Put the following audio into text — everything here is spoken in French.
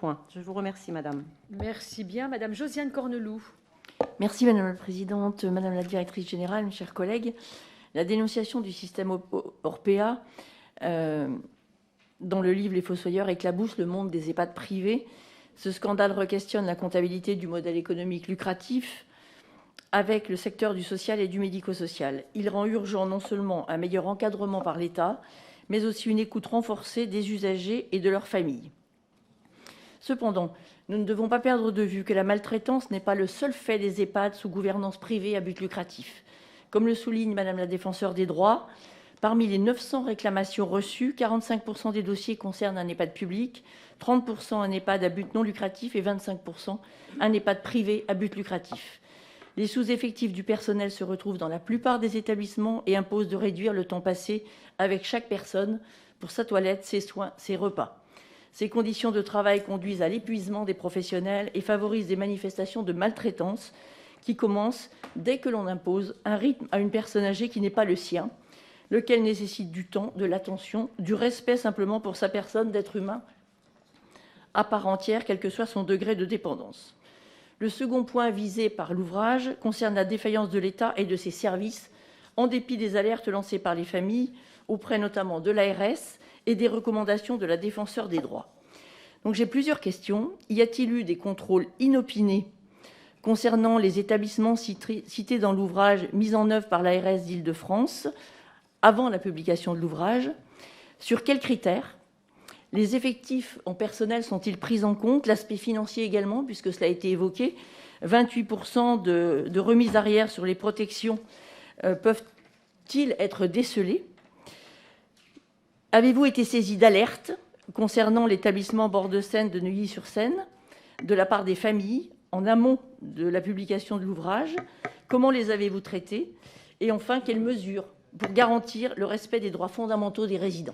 point. Je vous remercie, madame. Merci bien. Madame Josiane Corneloup. Merci Madame la Présidente, Madame la Directrice Générale, mes chers collègues. La dénonciation du système Orpea dans le livre Les Fossoyeurs éclabousse le monde des EHPAD privés. Ce scandale requestionne la comptabilité du modèle économique lucratif avec le secteur du social et du médico-social. Il rend urgent non seulement un meilleur encadrement par l'État, mais aussi une écoute renforcée des usagers et de leurs familles. Cependant, nous ne devons pas perdre de vue que la maltraitance n'est pas le seul fait des EHPAD sous gouvernance privée à but lucratif. Comme le souligne Madame la Défenseure des droits, parmi les 900 réclamations reçues, 45% des dossiers concernent un EHPAD public, 30% un EHPAD à but non lucratif et 25% un EHPAD privé à but lucratif. Les sous-effectifs du personnel se retrouvent dans la plupart des établissements et imposent de réduire le temps passé avec chaque personne pour sa toilette, ses soins, ses repas. Ces conditions de travail conduisent à l'épuisement des professionnels et favorisent des manifestations de maltraitance qui commencent dès que l'on impose un rythme à une personne âgée qui n'est pas le sien, lequel nécessite du temps, de l'attention, du respect simplement pour sa personne d'être humain à part entière, quel que soit son degré de dépendance. Le second point visé par l'ouvrage concerne la défaillance de l'État et de ses services, en dépit des alertes lancées par les familles, auprès notamment de l'ARS et des recommandations de la Défenseure des droits. Donc j'ai plusieurs questions. Y a-t-il eu des contrôles inopinés concernant les établissements cités dans l'ouvrage mis en œuvre par l'ARS d'Île-de-France avant la publication de l'ouvrage? Sur quels critères? Les effectifs en personnel sont-ils pris en compte? L'aspect financier également, puisque cela a été évoqué. 28% de remise arrière sur les protections peuvent-ils être décelés? Avez-vous été saisi d'alerte concernant l'établissement Bord-de-Seine de Neuilly-sur-Seine de la part des familles en amont de la publication de l'ouvrage? Comment les avez-vous traités? Et enfin, quelles mesures pour garantir le respect des droits fondamentaux des résidents?